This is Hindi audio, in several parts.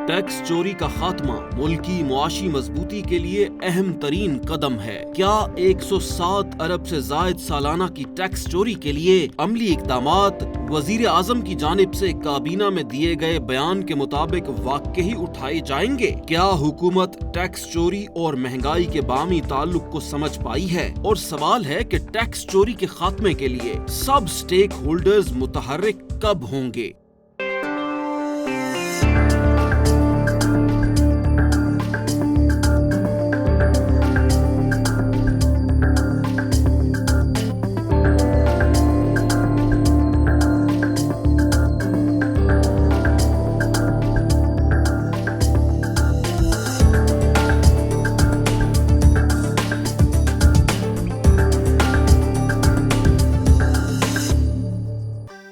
टैक्स चोरी का खात्मा मुल्की मुआशी मजबूती के लिए अहम तरीन कदम है। क्या 107 अरब से जायद सालाना की टैक्स चोरी के लिए अमली इकदामात वजीर आजम की जानिब से काबीना में दिए गए बयान के मुताबिक वाकई उठाए जाएंगे? क्या हुकूमत टैक्स चोरी और महंगाई के बामी ताल्लुक को समझ पाई है? और सवाल है कि टैक्स चोरी के खात्मे के लिए सब स्टेक होल्डर्स मुतहर्रिक कब होंगे?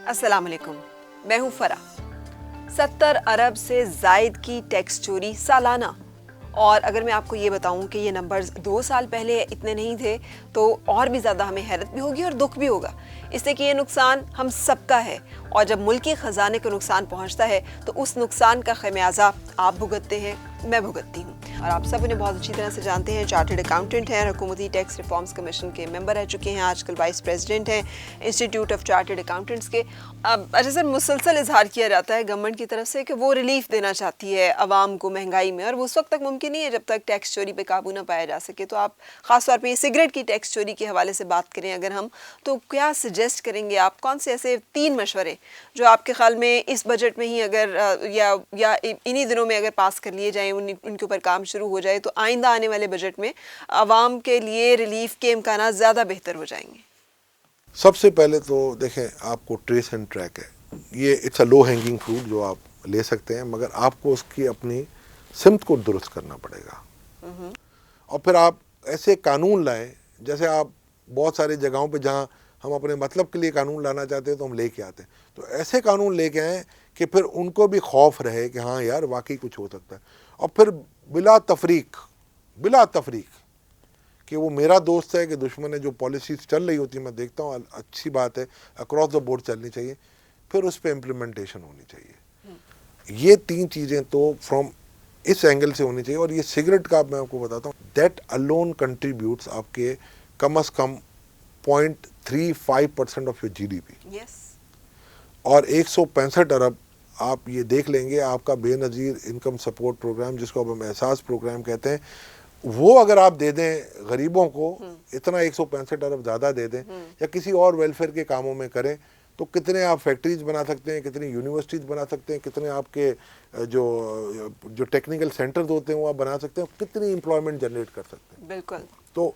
अस्सलाम वालेकुम, मैं हूँ फरा। 70 अरब से जायद की टैक्स चोरी सालाना। और अगर मैं आपको ये बताऊं कि ये नंबर्स 2 साल पहले इतने नहीं थे तो और भी ज़्यादा हमें हैरत भी होगी और दुख भी होगा, इसलिए कि ये नुकसान हम सबका है। और जब मुल्की ख़जाने को नुकसान पहुंचता है तो उस नुकसान का खमियाजा आप भुगतते हैं, मैं भुगतती हूँ। और आप सब उन्हें बहुत अच्छी तरह से जानते हैं। चार्टर्ड अकाउंटेंट हैं, हुकूमती टैक्स रिफॉर्म्स कमीशन के मेंबर रह चुके हैं, आजकल वाइस प्रेसिडेंट हैं इंस्टीट्यूट ऑफ चार्टर्ड अकाउंटेंट्स के। अच्छा सर, मुसलसल इजहार किया जाता है गवर्नमेंट की तरफ से कि वो रिलीफ देना चाहती है आवाम को महंगाई में, और वो उस वक्त तक मुमकिन नहीं है जब तक टैक्स चोरी पे काबू ना पाया जा सके। तो आप ख़ास तौर पे सिगरेट की टैक्स चोरी के हवाले से बात करें अगर हम, तो क्या सजेस्ट करेंगे आप? कौन से ऐसे 3 मशवरे जो आपके ख्याल में इस बजट में ही अगर या इन्हीं दिनों में अगर पास कर लिए जाएँ, उनके ऊपर काम शुरू हो जाए, तो आइंदा आने वाले बजट में आवाम के लिए रिलीफ के इम्कान ज़्यादा बेहतर हो जाएंगे? सबसे पहले तो देखें, आपको ट्रेस एंड ट्रैक है, ये it's a low hanging fruit जो आप ले सकते हैं, मगर आपको उसकी अपनी सिमत को दुरुस्त करना पड़ेगा। और फिर आप ऐसे कानून लाएं, जैसे आप बहुत सारी जगहों पे जहां हम अपने मतलब के लिए कानून लाना चाहते हैं तो हम लेके आते हैं, तो ऐसे कानून लेके आएँ कि फिर उनको भी खौफ रहे कि हाँ यार वाकई कुछ हो सकता है। और फिर बिला तफरीक कि वो मेरा दोस्त है कि दुश्मन है, जो पॉलिसीज चल रही होती है मैं देखता हूँ अच्छी बात है, अक्रॉस द बोर्ड चलनी चाहिए, फिर उस पर इम्प्लीमेंटेशन होनी चाहिए। ये 3 चीज़ें तो फ्रॉम इस एंगल से होनी चाहिए। और ये सिगरेट का मैं आपको बताता हूँ, दैट अलोन कंट्रीब्यूट्स आपके कम अज़ कम 0.35% ऑफ योर GDP। और 165 अरब आप ये देख लेंगे, आपका बेनज़ीर इनकम सपोर्ट प्रोग्राम, जिसको अब हम एहसास प्रोग्राम कहते हैं, वो अगर आप दे दें गरीबों को, इतना 165 अरब ज़्यादा दे दें या किसी और वेलफेयर के कामों में करें, तो कितने आप फैक्ट्रीज बना सकते हैं, कितनी यूनिवर्सिटीज़ बना सकते हैं, कितने आपके जो टेक्निकल सेंटर्स होते हैं वो आप बना सकते हैं, कितनी एम्प्लॉयमेंट जनरेट कर सकते हैं। बिल्कुल। तो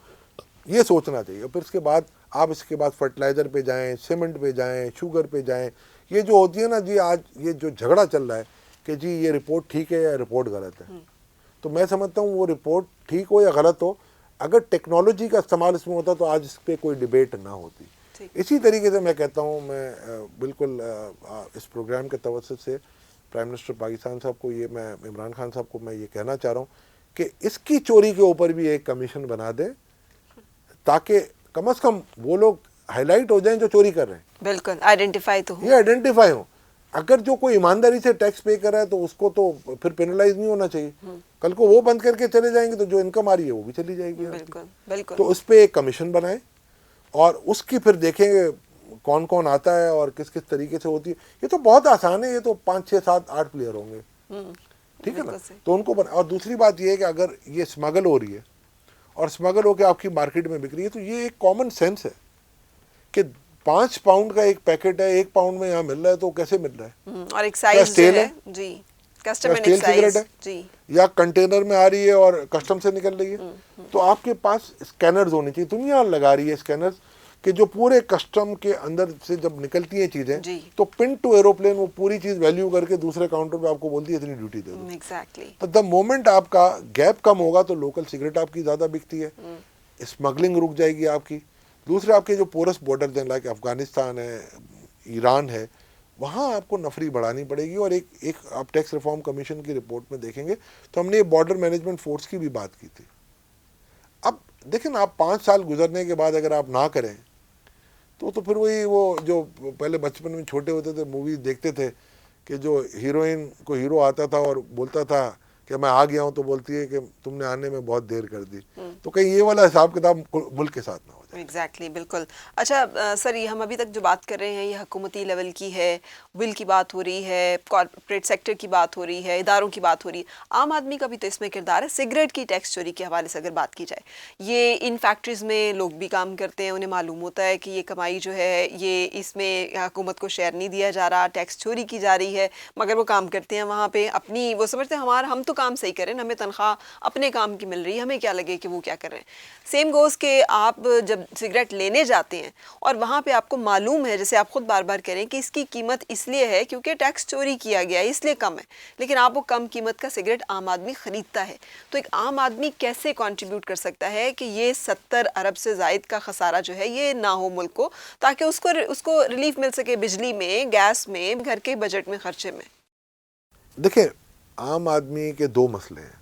ये सोचना चाहिए। फिर इसके बाद फर्टिलाइज़र पे जाएँ, सीमेंट पे जाएँ, शुगर पे जाएँ। ये जो होती है ना जी, आज ये जो झगड़ा चल रहा है कि जी ये रिपोर्ट ठीक है या रिपोर्ट गलत है, तो मैं समझता हूँ वो रिपोर्ट ठीक हो या गलत हो, अगर टेक्नोलॉजी का इस्तेमाल इसमें होता तो आज इस पर कोई डिबेट ना होती। इसी तरीके से मैं कहता हूँ, मैं बिल्कुल इस प्रोग्राम के तवज्जुह से प्राइम मिनिस्टर पाकिस्तान साहब को, ये मैं इमरान खान साहब को मैं ये कहना चाह रहा हूँ कि इसकी चोरी के ऊपर भी एक कमीशन बना दें, ताकि कम से कम वो लोग हाईलाइट हो जाएं जो चोरी कर रहे हैं। बिल्कुल, आइडेंटिफाई तो हो, ये आइडेंटिफाई हो। अगर जो कोई ईमानदारी से टैक्स पे कर रहा है तो उसको तो फिर पेनलाइज नहीं होना चाहिए। कल को वो बंद करके चले जाएंगे तो जो इनकम आ रही है वो भी चली जाएगी। बिल्कुल। तो उस पर एक कमीशन बनाएं और उसकी फिर देखेंगे कौन कौन आता है और किस किस तरीके से होती है। ये तो बहुत आसान है, ये तो 5, 6, 7, 8 प्लेयर होंगे, ठीक है ना। तो उनको और दूसरी बात ये है कि अगर ये स्मगल हो रही है और स्मगल होकर आपकी मार्केट में बिक रही है, तो ये एक कॉमन सेंस है कि 5 पाउंड का एक पैकेट है, 1 पाउंड में यहाँ मिल रहा है, तो कैसे मिल रहा है? और एक साइज जो है जी, कस्टम एंड एक्साइज जी, या कंटेनर में आ रही है और कस्टम से निकल रही है। तो आपके पास स्कैनर्स होने चाहिए, दुनिया लगा रही है स्कैनर्स कि जो पूरे कस्टम के अंदर से जब निकलती हैं चीजें, तो पिन टू एरोप्लेन वो पूरी चीज वैल्यू करके दूसरे काउंटर पे आपको बोलती है इतनी ड्यूटी दे दो। एग्जैक्टली। तो द मोमेंट आपका गैप कम होगा तो लोकल सिगरेट आपकी ज्यादा बिकती है, स्मगलिंग रुक जाएगी आपकी। दूसरे आपके जो पोरस बॉर्डर हैं, लाइक अफगानिस्तान है, ईरान है, वहाँ आपको नफरी बढ़ानी पड़ेगी। और एक आप टैक्स रिफॉर्म कमीशन की रिपोर्ट में देखेंगे तो हमने बॉर्डर मैनेजमेंट फोर्स की भी बात की थी। अब देखें ना, आप 5 साल गुजरने के बाद अगर आप ना करें तो फिर वही वो जो पहले बचपन में छोटे होते थे मूवीज देखते थे कि जो हीरोइन को हीरो आता था और बोलता था कि मैं आ गया हूं, तो बोलती है कि तुमने आने में बहुत देर कर दी। तो कहीं ये वाला हिसाब किताब मुल्क के साथ ना हो जाए। एग्जैक्टली, बिल्कुल। अच्छा सर, ये हम अभी तक जो बात कर रहे हैं ये हुकूमती लेवल की है, बिल की बात हो रही है, कॉर्पोरेट सेक्टर की बात हो रही है, इदारों की बात हो रही है। आम आदमी का भी तो इसमें किरदार है। सिगरेट की टैक्स चोरी के हवाले से अगर बात की जाए, ये इन फैक्ट्रीज में लोग भी काम करते हैं, उन्हें मालूम होता है कि ये कमाई जो है ये इसमें हुकूमत को शेयर नहीं दिया जा रहा, टैक्स चोरी की जा रही है, मगर वो काम करते हैं वहाँ पे अपनी, वो समझते हैं हमारा, हम तो काम सही करें, हमें तनख्वाह अपने काम की मिल रही है, हमें क्या लगे कि वो क्या कर रहे हैं। सेम गोज़ के आप जब सिगरेट लेने जाते हैं और वहाँ पे आपको मालूम है, जैसे आप खुद बार बार करें कि इसकी कीमत इसलिए है क्योंकि टैक्स चोरी किया गया है, इसलिए कम है, लेकिन आप वो कम कीमत का सिगरेट आम आदमी ख़रीदता है। तो एक आम आदमी कैसे कंट्रीब्यूट कर सकता है कि ये 70 अरब से ज़ायद का खसारा जो है ये ना हो मुल्क को, ताकि उसको रिलीफ मिल सके बिजली में, गैस में, घर के बजट में, खर्चे में। देखिए, आम आदमी के दो मसले हैं।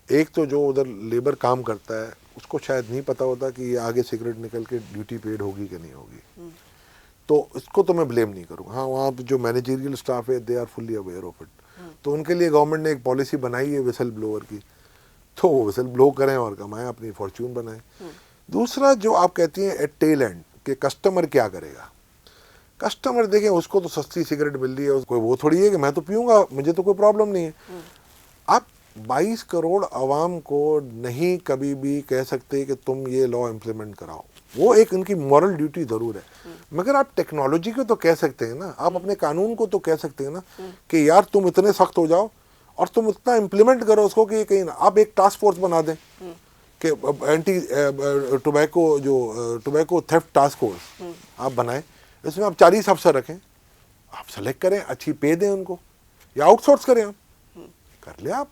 एक तो जो उधर लेबर काम करता है उसको शायद नहीं पता होता कि ये आगे सिगरेट निकल के ड्यूटी पेड होगी कि नहीं होगी, तो इसको तो मैं ब्लेम नहीं करूँगा। हाँ, वहाँ जो मैनेजरियल स्टाफ है they are fully aware of it, तो उनके लिए गवर्नमेंट ने एक पॉलिसी बनाई है विसल ब्लोअर की, तो वो विसल ब्लो करें और कमाएं, अपनी फॉर्च्यून बनाएं। दूसरा जो आप कहती हैं एट टेल एंड कि कस्टमर क्या करेगा, कस्टमर देखें उसको तो सस्ती सिगरेट मिल रही है, कोई वो थोड़ी है कि मैं तो पीऊँगा, मुझे तो कोई प्रॉब्लम नहीं है। आप 22 करोड़ आवाम को नहीं कभी भी कह सकते कि तुम ये लॉ इम्प्लीमेंट कराओ, वो एक उनकी मॉरल ड्यूटी ज़रूर है, मगर आप टेक्नोलॉजी को तो कह सकते हैं ना, आप अपने कानून को तो कह सकते हैं ना कि यार तुम इतने सख्त हो जाओ और तुम इतना इम्प्लीमेंट करो उसको कि कहीं ना, आप एक टास्क फोर्स बना दें कि anti tobacco theft task force आप बनाएं, इसमें आप 40 अफसर रखें, आप सेलेक्ट करें, अच्छी पे दें उनको, या आउटसोर्स करें, आप कर ले आप,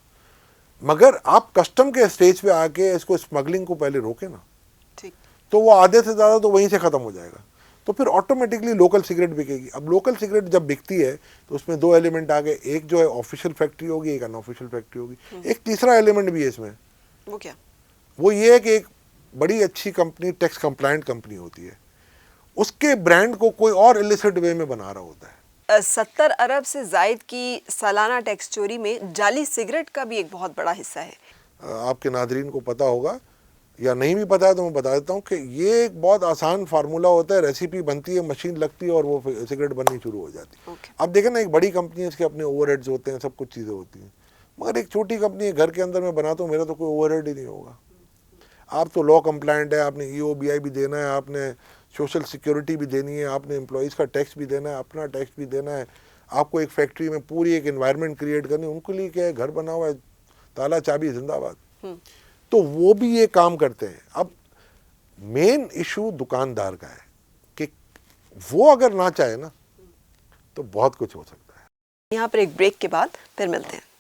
मगर आप कस्टम के स्टेज पे आके इसको स्मगलिंग को पहले रोके ना, ठीक, तो वो आधे से ज़्यादा तो वहीं से ख़त्म हो जाएगा, तो फिर ऑटोमेटिकली लोकल सिगरेट बिकेगी। अब लोकल सिगरेट जब बिकती है तो उसमें दो एलिमेंट आ गए, एक जो है ऑफिशियल फैक्ट्री होगी, एक अनऑफिशियल फैक्ट्री होगी, एक तीसरा एलिमेंट भी है इसमें। वो क्या? वो ये है कि एक बड़ी अच्छी कंपनी, टैक्स कंप्लायंट कंपनी होती है, उसके ब्रांड को कोई और इलिसिट वे में बना रहा होता है। 70 अरब से जायद की सालाना टैक्स चोरी में जाली सिगरेट का भी एक बहुत बड़ा हिस्सा है। आपके नादरीन को पता होगा या नहीं भी पता है तो मैं बता देता हूँ कि ये एक बहुत आसान फार्मूला होता है, रेसिपी बनती है, मशीन लगती है और वो सिगरेट बननी शुरू हो जाती है। अब देखें ना, एक बड़ी कंपनी है, इसके अपने ओवरहेड्स होते हैं, सब कुछ चीज़ें होती हैं, मगर एक छोटी कंपनी है, घर के अंदर मैं बनाता हूँ, मेरा तो कोई ओवरहेड ही नहीं होगा। आप तो लॉ कंप्लायंट है, आपने EOBI भी देना है, आपने सोशल सिक्योरिटी भी देनी है, आपने एम्प्लॉयज़ का टैक्स भी देना है, अपना टैक्स भी देना है, आपको एक फैक्ट्री में पूरी एक एनवायरनमेंट क्रिएट करनी है, उनके लिए क्या है, घर बना हुआ है, ताला चाबी जिंदाबाद, तो वो भी ये काम करते हैं। अब मेन इशू दुकानदार का है कि वो अगर ना चाहे ना तो बहुत कुछ हो सकता है। यहाँ पर एक ब्रेक के बाद फिर मिलते हैं।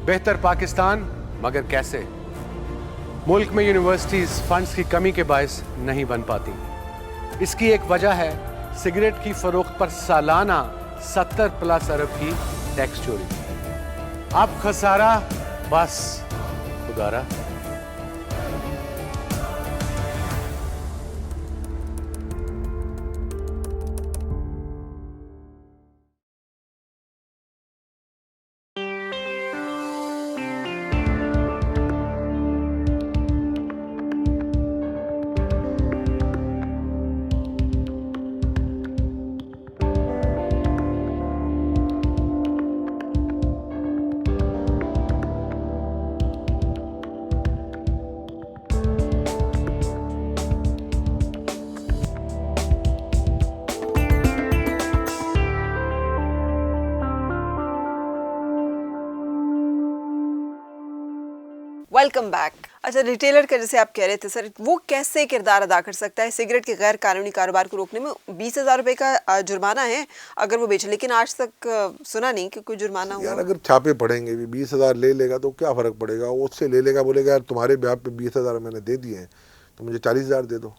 बेहतर पाकिस्तान, मगर कैसे? मुल्क में यूनिवर्सिटीज फंड्स की कमी के बायस नहीं बन पाती। इसकी एक वजह है सिगरेट की फरोख्त पर सालाना 70+ अरब की टैक्स चोरी। अब खसारा बस खुदारा। Welcome back. अच्छा, रिटेलर का जैसे आप कह रहे थे सर, वो कैसे किरदार अदा कर सकता है सिगरेट के गैर कानूनी कारोबार को रोकने में? 20,000 रुपए का जुर्माना है अगर वो बेचे, लेकिन आज तक सुना नहीं कि कोई जुर्माना हुआ। यार अगर छापे पड़ेंगे भी, 20,000 ले लेगा तो क्या फ़र्क पड़ेगा? वो उससे ले लेगा, बोलेगा यार तुम्हारे ब्याह पे 20,000 मैंने दे दिए हैं तो मुझे 40,000 दे दो।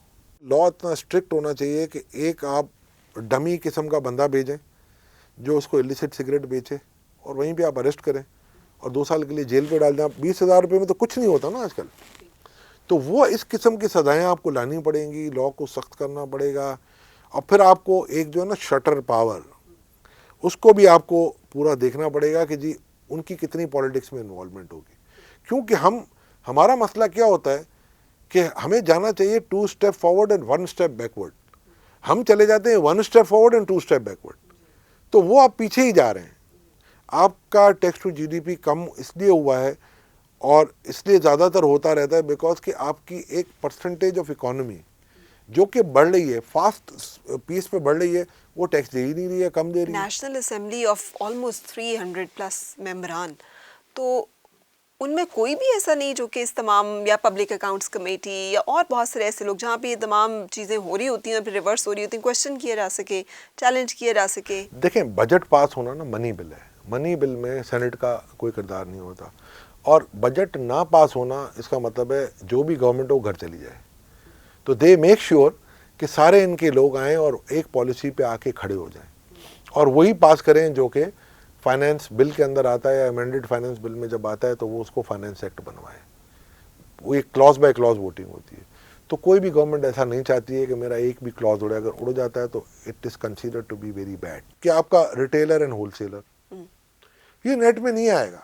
लॉ इतना स्ट्रिक्ट होना चाहिए कि एक आप डमी किस्म का बंदा भेजें जो उसको इलिसिट सिगरेट बेचे और वहीं पे आप अरेस्ट करें और 2 साल के लिए जेल पे डाल दें। 20,000 रुपये में तो कुछ नहीं होता ना आजकल। तो वो इस किस्म की सज़ाएँ आपको लानी पड़ेंगी, लॉ को सख्त करना पड़ेगा। और फिर आपको एक जो है ना शटर पावर, उसको भी आपको पूरा देखना पड़ेगा कि जी उनकी कितनी पॉलिटिक्स में इन्वॉल्वमेंट होगी। क्योंकि हमारा मसला क्या होता है कि हमें जाना चाहिए 2 step forward and 1 step backward. हम चले जाते हैं 1 step forward and 2 step backward, तो वो आप पीछे ही जा रहे हैं। आपका टैक्स टू जीडीपी कम इसलिए हुआ है और इसलिए ज़्यादातर होता रहता है बिकॉज कि आपकी एक परसेंटेज ऑफ इकोनॉमी जो कि बढ़ रही है, फास्ट पीस पे बढ़ रही है, वो टैक्स दे ही नहीं रही है, कम दे रही है। National assembly of almost 300 plus मेंबरान, तो उनमें कोई भी ऐसा नहीं जो कि इस तमाम, या पब्लिक अकाउंट्स कमेटी या और बहुत सारे ऐसे लोग जहाँ पे ये तमाम चीज़ें हो रही होती हैं और फिर रिवर्स हो रही होती हैं, क्वेश्चन किया जा सके, चैलेंज किया जा सके। देखें, बजट पास होना ना मनी बिल है, मनी बिल में सेनेट का कोई किरदार नहीं होता। और बजट ना पास होना इसका मतलब है जो भी गवर्नमेंट हो घर चली जाए। तो दे मेक श्योर कि सारे इनके लोग आएँ और एक पॉलिसी पे आके खड़े हो जाएं और वही पास करें जो कि फाइनेंस बिल के अंदर आता है या अमेंडेड फाइनेंस बिल में जब आता है तो वो उसको फाइनेंस एक्ट बनवाए। वो एक क्लॉज बाय क्लॉज वोटिंग होती है। तो कोई भी गवर्नमेंट ऐसा नहीं चाहती है कि मेरा एक भी क्लॉज उड़े। अगर उड़ जाता है तो it is considered to be very bad. कि आपका रिटेलर एंड होलसेलर ये नेट में नहीं आएगा।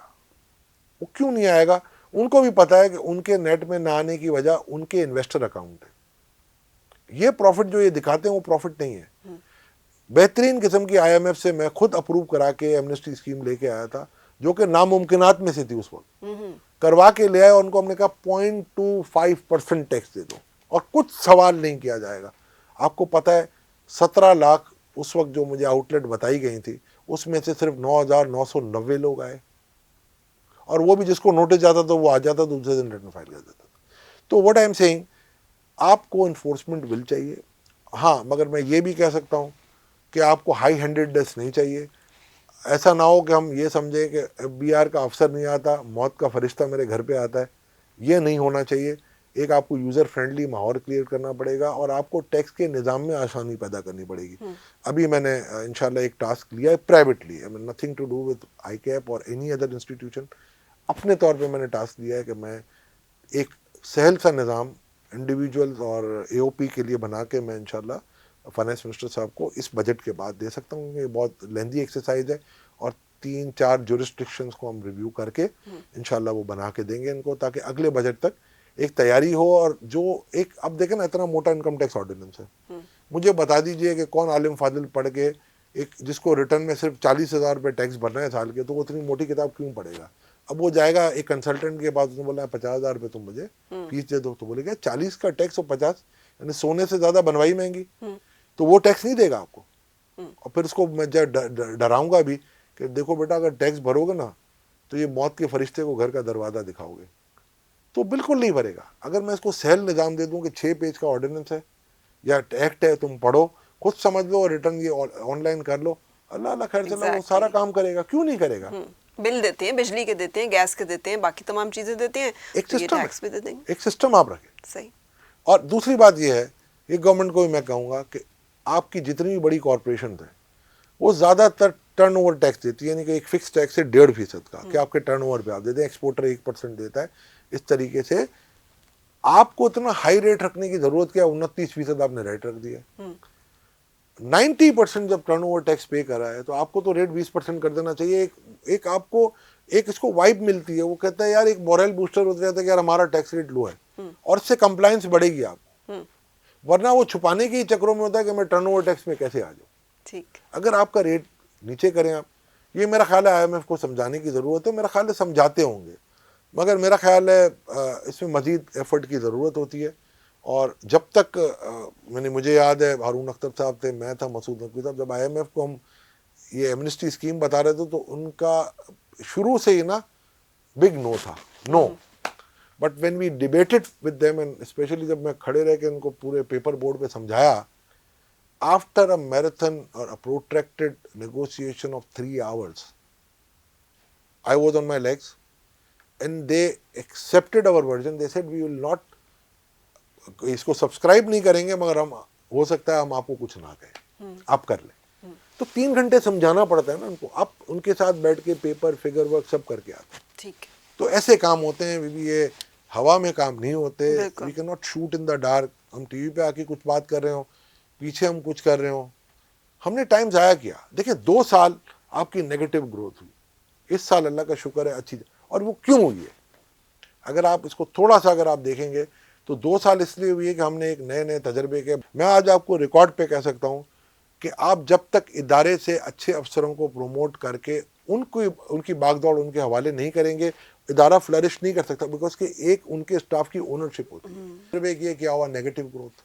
वो क्यों नहीं आएगा? उनको भी पता है कि उनके नेट में ना आने की वजह उनके इन्वेस्टर अकाउंट है। ये प्रॉफिट जो ये दिखाते हैं वो प्रॉफिट नहीं है। बेहतरीन किस्म की IMF से मैं खुद अप्रूव करा के एमनेस्टी स्कीम लेके आया था जो कि नामुमकिनात में से थी उस वक्त, करवा के ले आया। उनको हमने कहा 0.25% टैक्स दे दो और कुछ सवाल नहीं किया जाएगा। आपको पता है 17 लाख उस वक्त जो मुझे आउटलेट बताई गई थी उसमें से सिर्फ 9,990 लोग आए और वो भी जिसको नोटिस जाता था वो आ जाता, दूसरे दिन रिटर्न फाइल कर देता। तो व्हाट आई एम सेइंग, आपको इन्फोर्समेंट बिल चाहिए, हाँ, मगर मैं ये भी कह सकता हूँ कि आपको हाई हैंडेडनेस नहीं चाहिए। ऐसा ना हो कि हम ये समझें कि FBR का अफसर नहीं आता, मौत का फरिश्ता मेरे घर पे आता है। ये नहीं होना चाहिए। एक आपको यूज़र फ्रेंडली माहौल क्रिएट करना पड़ेगा और आपको टैक्स के निज़ाम में आसानी पैदा करनी पड़ेगी। अभी मैंने इंशाल्लाह एक टास्क लिया है privately, I mean nothing to do with ICAP और एनी अदर इंस्टीट्यूशन। अपने तौर पे मैंने टास्क लिया है कि मैं एक सहल सा निज़ाम इंडिविजुअल्स और AOP के लिए बना के मैं इंशाल्लाह फाइनेंस मिनिस्टर साहब को इस बजट के बाद दे सकता हूँ। ये बहुत लेंदी एक्सरसाइज है और 3-4 जुरिस्डिक्शंस को हम रिव्यू करके इंशाल्लाह वो बना के देंगे इनको, ताकि अगले बजट तक एक तैयारी हो। और जो एक, अब देखें ना, इतना मोटा इनकम टैक्स ऑर्डिनेंस है, मुझे बता दीजिए कि कौन आलिम फाजिल पढ़ के एक जिसको रिटर्न में सिर्फ 40,000 रुपये टैक्स भरना है साल के, तो वो इतनी मोटी किताब क्यों पढ़ेगा? अब वो जाएगा एक कंसल्टेंट के पास, उसने बोला 50,000 रुपये तुम मुझे फीस दे दो, तो बोलेगा 40 का टैक्स और 50, यानी सोने से ज़्यादा बनवाई महंगी, तो वो टैक्स नहीं देगा आपको। और फिर उसको मैं डराऊंगा भी कि देखो बेटा, अगर टैक्स भरोगे ना तो ये मौत के फरिश्ते को घर का दरवाज़ा दिखाओगे, तो बिल्कुल नहीं भरेगा। अगर मैं इसको सहल निज़ाम दे दूं कि 6 पेज का ऑर्डिनेंस है या एक्ट है, तुम पढ़ो, खुद समझ लो और रिटर्न ये ऑनलाइन कर लो, अल्लाह अल्लाह खैर चला, वो सारा काम करेगा। क्यों नहीं करेगा? बिल देते हैं, बिजली के देते हैं, गैस के देते हैं, बाकी तमाम चीज़ें देते हैं, एक तो ये सिस्टम टैक्स भी दे देंगे। एक सिस्टम आप रखें। सही। और दूसरी बात ये है, ये गवर्नमेंट को भी मैं कहूँगा कि आपकी जितनी भी बड़ी कॉरपोरेशन है वो ज़्यादातर टर्नओवर टैक्स देती है, यानी कि एक फिक्स टैक्स है 1.5% का कि आपके टर्नओवर पे आप देते हैं। एक्सपोर्टर 1% देता है। इस तरीके से आपको इतना हाई रेट रखने की ज़रूरत क्या? 29% आपने रेट रख दिया। 90% जब टर्नओवर टैक्स पे कर रहा है तो आपको तो रेट 20% कर देना चाहिए। एक आपको एक इसको वाइब मिलती है, वो कहता है यार, एक मॉरल बूस्टर हो जाता है कि यार हमारा टैक्स रेट लो है और इससे कंप्लायंस बढ़ेगी आप। वरना वो छुपाने के ही चक्रों में होता है कि मैं टर्नओवर टैक्स में कैसे आ जाऊँ। ठीक। अगर आपका रेट नीचे करें आप, ये मेरा ख्याल है IMF को समझाने की ज़रूरत है। मेरा ख्याल है समझाते होंगे, मगर मेरा ख्याल है इसमें मज़ीद एफर्ट की ज़रूरत होती है। और जब तक मुझे याद है हारून अख्तर साहब थे, मैं था, मसूद नकवी साहब, जब IMF को हम ये एमनेस्टी स्कीम बता रहे थे तो उनका शुरू से ही ना बिग नो था, no. But when we debated with them and specially जब मैं खड़े रह के उनको पूरे पेपर बोर्ड पे समझाया, आफ्टर अ मैराथन और a protracted negotiation of 3 hours, I was on my legs and they accepted our version. They said we will not, इसको सब्सक्राइब नहीं करेंगे मगर हम, हो सकता है हम आपको कुछ ना कहें, आप कर लें। तो 3 घंटे समझाना पड़ता है ना उनको, आप उनके साथ बैठ के पेपर फिगर वर्क सब करके आते हैं। ठीक है। तो ऐसे काम होते हैं बीबी, ये हवा में काम नहीं होते। बिल्कुल। We can not shoot in the dark. हम टीवी पे आके कुछ बात कर रहे हो, पीछे हम कुछ कर रहे हो, हमने टाइम ज़ाया किया। देखिए 2 साल आपकी नेगेटिव ग्रोथ हुई, इस साल अल्लाह का शुक्र है अच्छी, और वो क्यों हुई है अगर आप इसको थोड़ा सा अगर आप देखेंगे तो 2 साल इसलिए हुई है कि हमने एक नए नए तजर्बे के। मैं आज आपको रिकॉर्ड पे कह सकता हूँ कि आप जब तक इदारे से अच्छे अफसरों को प्रोमोट करके उनकी भागदौड़ उनके हवाले नहीं करेंगे, इदारा फ्लरिश नहीं कर सकता, बिकॉज कि एक उनके स्टाफ की ओनरशिप होती है। तजर्बे की क्या हुआ, नेगेटिव ग्रोथ।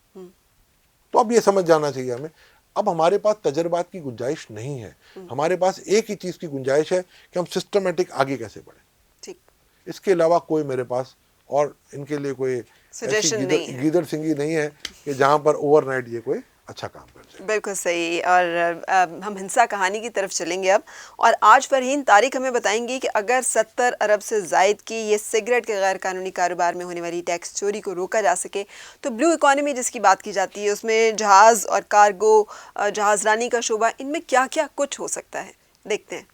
तो अब ये समझ जाना चाहिए हमें, अब हमारे पास तजर्बात की गुंजाइश नहीं है, हमारे पास एक ही चीज़ की गुंजाइश है कि हम सिस्टमेटिक आगे कैसे बढ़ें। ठीक। इसके अलावा कोई मेरे पास और इनके लिए कोई सजेशन नहीं है, गीदड़ सिंगी नहीं है कि जहाँ पर ओवरनाइट ये कोई अच्छा काम कर जाए। बिल्कुल सही। और हम हिंसा कहानी की तरफ चलेंगे अब, और आज फरहीन तारिक हमें बताएंगी कि अगर 70 अरब से ज़ायद की ये सिगरेट के गैर कानूनी कारोबार में होने वाली टैक्स चोरी को रोका जा सके तो ब्लू इकॉनमी जिसकी बात की जाती है उसमें जहाज़ और कार्गो, जहाज़रानी का शोबा, इनमें क्या क्या कुछ हो सकता है, देखते हैं।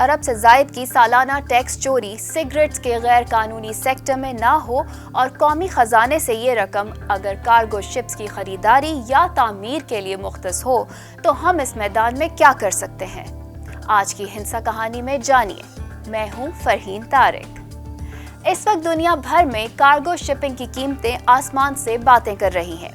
अरब से ज़ायद की सालाना टैक्स चोरी सिगरेट्स के गैर कानूनी सेक्टर में ना हो और कौमी ख़जाने से ये रकम अगर कार्गो शिप्स की ख़रीदारी या तामीर के लिए मुख्तस हो तो हम इस मैदान में क्या कर सकते हैं, आज की हिंसा कहानी में जानिए। मैं हूँ फरहीन तारिक। इस वक्त दुनिया भर में कार्गो शिपिंग की कीमतें आसमान से बातें कर रही हैं।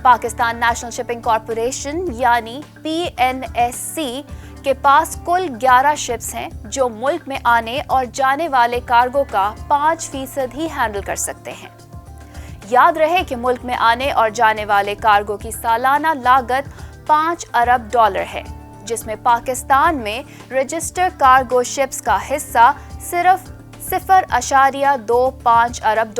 पाकिस्तान नेशनल शिपिंग कॉरपोरेशन यानी PNSC के पास कुल 11 शिप्स हैं जो मुल्क में आने और जाने वाले कार्गो का 5% ही हैंडल कर सकते हैं। याद रहे कि मुल्क में आने और जाने वाले कार्गो की सालाना लागत $5 अरब है, जिसमें पाकिस्तान में रजिस्टर्ड कार्गो शिप्स का हिस्सा सिर्फ $0.25 अरब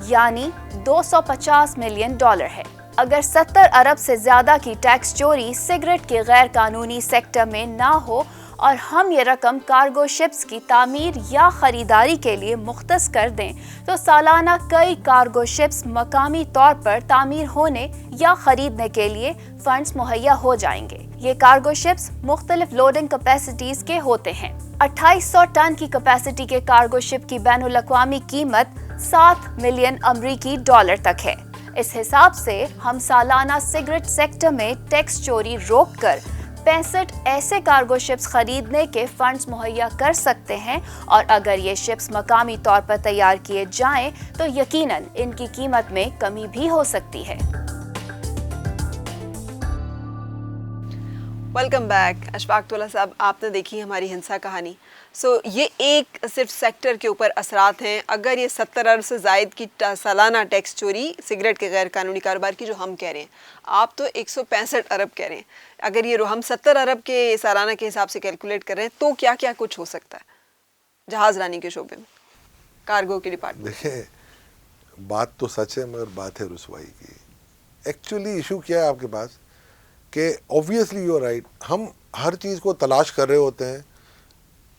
यानी $250 मिलियन है। अगर 70 अरब से ज्यादा की टैक्स चोरी सिगरेट के गैर कानूनी सेक्टर में ना हो और हम ये रकम कार्गो शिप्स की तामीर या खरीदारी के लिए मुख्तस कर दें तो सालाना कई कार्गो शिप्स मकामी तौर पर तामीर होने या खरीदने के लिए फंड्स मुहैया हो जाएंगे। ये कार्गो शिप्स मुख्तलिफ लोडिंग कैपेसिटीज के होते हैं। 2800 टन की कैपेसिटी के कार्गो शिप की बैनुल अक़वामी कीमत $7 मिलियन अमरीकी तक है। इस हिसाब से हम सालाना सिगरेट सेक्टर में टैक्स चोरी रोककर 65 ऐसे कार्गो शिप्स खरीदने के फंड्स मुहैया कर सकते हैं, और अगर ये शिप्स मकामी तौर पर तैयार किए जाएं तो यकीनन इनकी कीमत में कमी भी हो सकती है। वेलकम बैक अशफाक तौला साहब, आपने देखी हमारी हिंसा कहानी। ये एक सिर्फ सेक्टर के ऊपर असरात हैं। अगर ये 70 अरब से ज़ायद की सालाना टैक्स चोरी सिगरेट के गैर कानूनी कारोबार की जो हम कह रहे हैं, आप तो 165 अरब कह रहे हैं, अगर ये हम 70 अरब के सालाना के हिसाब से कैलकुलेट कर रहे हैं तो क्या क्या कुछ हो सकता है जहाज़रानी के शोबे में, कार्गो के डिपार्टमेंट? देखिए बात तो सच है मगर बात है रुसवाई की। एक्चुअली इशू क्या है आपके पास कि ऑब्वियसली यू आर राइट, हम हर चीज़ को तलाश कर रहे होते हैं।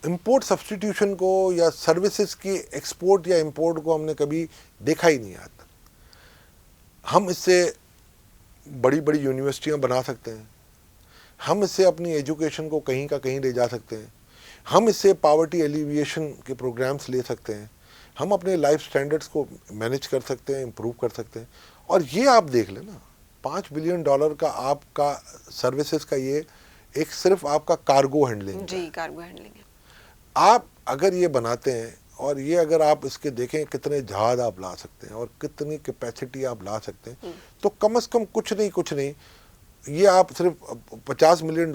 इंपोर्ट सब्स्टिट्यूशन को या सर्विसेज की एक्सपोर्ट या इंपोर्ट को हमने कभी देखा ही नहीं आता। हम इससे बड़ी बड़ी यूनिवर्सिटियां बना सकते हैं, हम इससे अपनी एजुकेशन को कहीं का कहीं ले जा सकते हैं, हम इससे पावर्टी एलिविएशन के प्रोग्राम्स ले सकते हैं, हम अपने लाइफ स्टैंडर्ड्स को मैनेज कर सकते हैं, इम्प्रूव कर सकते हैं। और ये आप देख लें ना, $5 बिलियन का आपका सर्विसेज का ये एक सिर्फ आपका कार्गो हैंडलिंग जी, कार्गो हैंडलिंग है। आप अगर ये बनाते हैं और ये अगर आप इसके देखें कितने जहाज आप ला सकते हैं और कितनी कैपेसिटी आप ला सकते हैं, तो कम से कम कुछ नहीं ये आप सिर्फ $50 मिलियन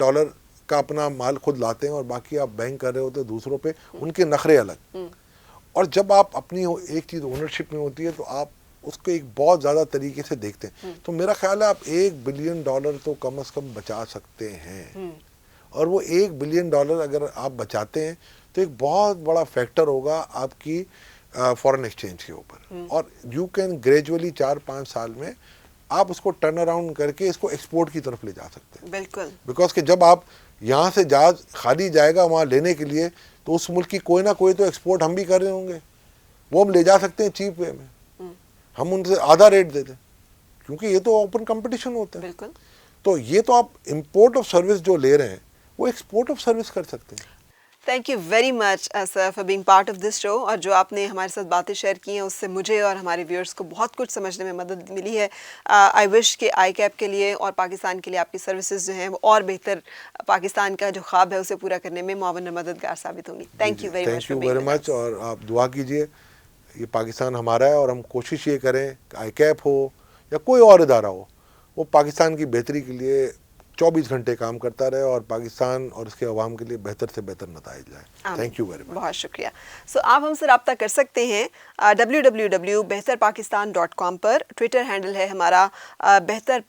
का अपना माल खुद लाते हैं और बाकी आप बैंक कर रहे होते हैं दूसरों पे, उनके नखरे अलग। और जब आप अपनी एक चीज़ ओनरशिप में होती है तो आप उसको एक बहुत ज़्यादा तरीके से देखते हैं, तो मेरा ख्याल है आप $1 बिलियन तो कम से कम बचा सकते हैं। और वो $1 बिलियन अगर आप बचाते हैं तो एक बहुत बड़ा फैक्टर होगा आपकी फॉरेन एक्सचेंज के ऊपर, और यू कैन ग्रेजुअली 4-5 साल में आप उसको टर्न अराउंड करके इसको एक्सपोर्ट की तरफ ले जा सकते हैं। बिल्कुल, बिकॉज कि जब आप यहाँ से जहाज खाली जाएगा वहाँ लेने के लिए, तो उस मुल्क की कोई ना कोई तो एक्सपोर्ट हम भी कर रहे होंगे, वो हम ले जा सकते हैं चीप वे में, हम उनसे आधा रेट दे दें, क्योंकि ये तो ओपन कंपटीशन होता है। बिल्कुल। तो ये तो आप इंपोर्ट ऑफ सर्विस जो ले रहे हैं वो एक्सपोर्ट ऑफ सर्विस कर सकते हैं। Thank you very much sir for being part of this show, और जो आपने हमारे साथ बातें शेयर की हैं उससे मुझे और हमारे व्यूअर्स को बहुत कुछ समझने में मदद मिली है। आई विश कि ICAP के लिए और पाकिस्तान के लिए आपकी सर्विसेज जो हैं वो और बेहतर पाकिस्तान का जो ख्वाब है उसे पूरा करने में मुआवन और मददगार साबित होंगी। Thank you very much. Thank you very much. और आप दुआ कीजिए, ये पाकिस्तान हमारा है और हम कोशिश ये करें कि ICAP हो या कोई और इदारा हो, वो पाकिस्तान की बेहतरी के लिए 24 घंटे काम करता रहे और पाकिस्तान और उसके अवाम के लिए बेहतर से बेहतर नताइज लाए। Thank you very much. बहुत शुक्रिया। सो आप हमसे रब्ता कर सकते हैं www.behtarpakistan.com पर। ट्विटर हैंडल है हमारा बेहतर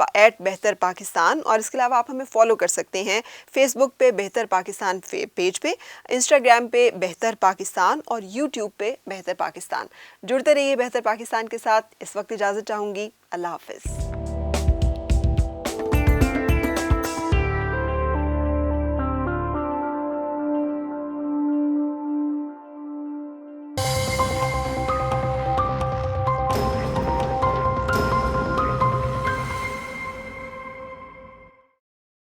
पाकिस्तान, और इसके अलावा आप हमें फॉलो कर सकते हैं फेसबुक पे बेहतर पाकिस्तान पेज पे, इंस्टाग्राम पे बेहतर पाकिस्तान और यूट्यूब पे बेहतर पाकिस्तान। जुड़ते रहिए बेहतर पाकिस्तान के साथ। इस वक्त इजाज़त चाहूँगी। अल्लाह हाफिज़।